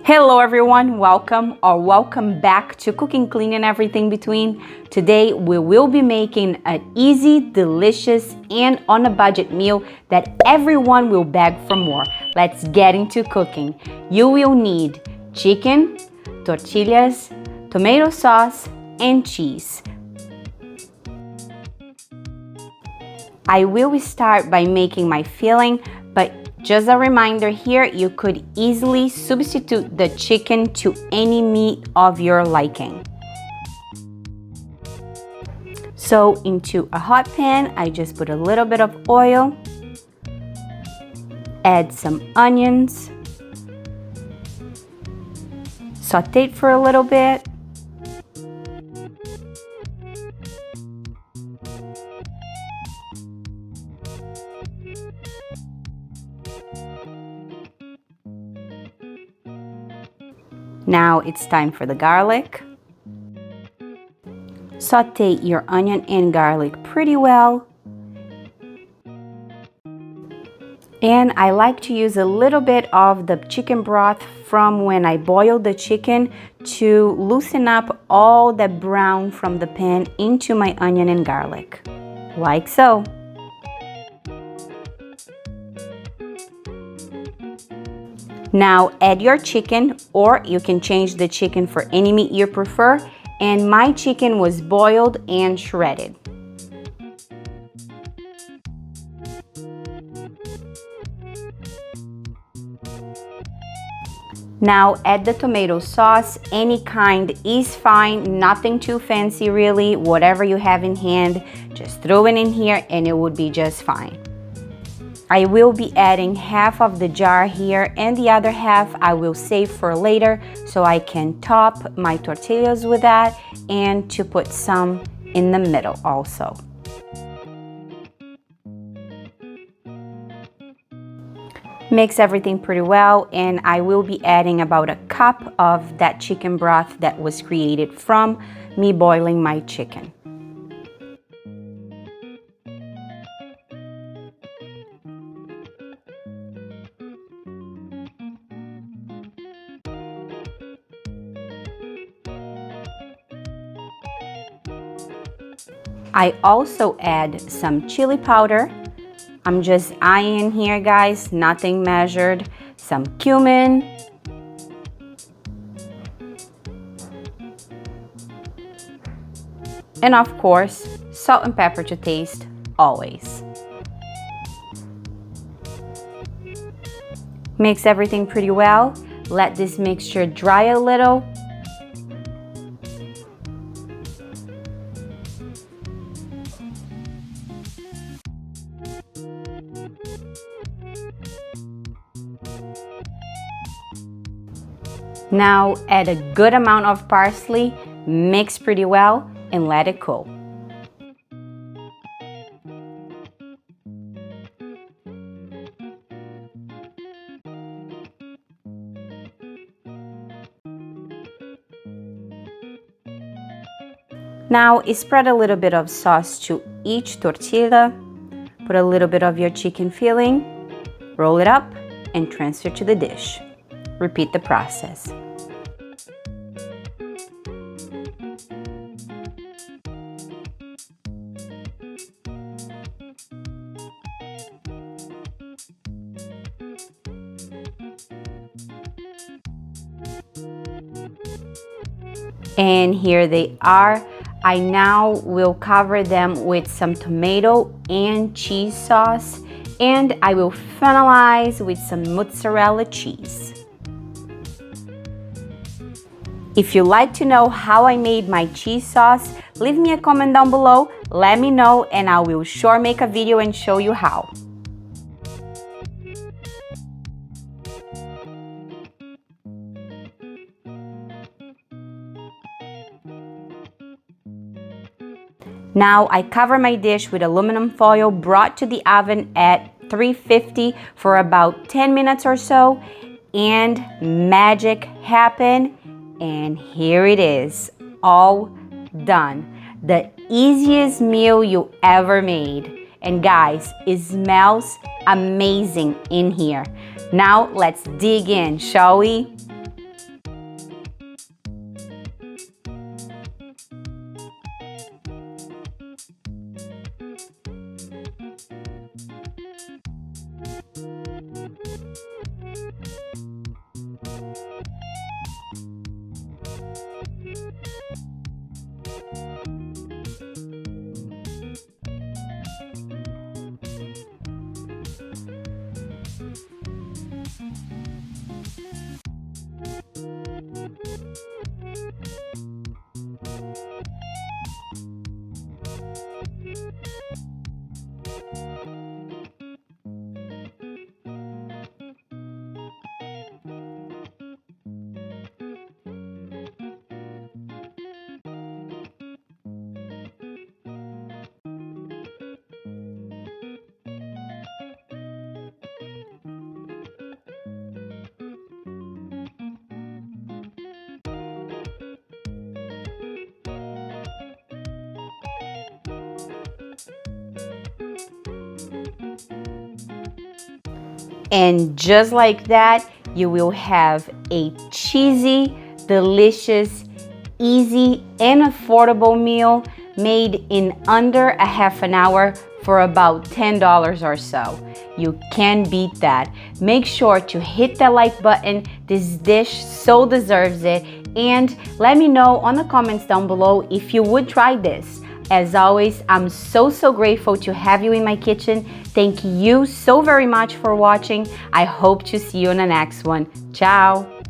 Hello everyone, welcome back to Cooking Clean and Everything Between. Today we will be making an easy, delicious, and on a budget meal that everyone will beg for more. Let's get into cooking. You will need chicken, tortillas, tomato sauce, and cheese. I will start by making my filling, but just a reminder here, you could easily substitute the chicken to any meat of your liking. So into a hot pan, I just put a little bit of oil, add some onions, saute it for a little bit. Now it's time for the garlic. Saute your onion and garlic pretty well. And I like to use a little bit of the chicken broth from when I boiled the chicken to loosen up all the brown from the pan into my onion and garlic, like so. Now add your chicken, or you can change the chicken for any meat you prefer, and my chicken was boiled and shredded. Now add the tomato sauce, any kind is fine, nothing too fancy really, whatever you have in hand, just throw it in here and it would be just fine. I will be adding half of the jar here and the other half I will save for later so I can top my tortillas with that and to put some in the middle also. Mix everything pretty well, and I will be adding about a cup of that chicken broth that was created from me boiling my chicken. I also add some chili powder. I'm just eyeing here, guys, nothing measured. Some cumin. And of course, salt and pepper to taste, always. Mix everything pretty well. Let this mixture dry a little. Now add a good amount of parsley, mix pretty well, and let it cool. Now spread a little bit of sauce to each tortilla, put a little bit of your chicken filling, roll it up, and transfer to the dish. Repeat the process. And here they are. I now will cover them with some tomato and cheese sauce, and I will finalize with some mozzarella cheese. If you'd like to know how I made my cheese sauce, leave me a comment down below, let me know, and I will sure make a video and show you how. Now I cover my dish with aluminum foil, brought to the oven at 350 for about 10 minutes or so, and magic happened, and here it is, all done. The easiest meal you ever made. And guys, it smells amazing in here. Now let's dig in, shall we? And just like that, you will have a cheesy, delicious, easy, and affordable meal made in under a half an hour for about $10 or so. You can't beat that. Make sure to hit that like button. This dish so deserves it. And let me know on the comments down below if you would try this. As always, I'm so grateful to have you in my kitchen. Thank you so very much for watching. I hope to see you in the next one. Ciao!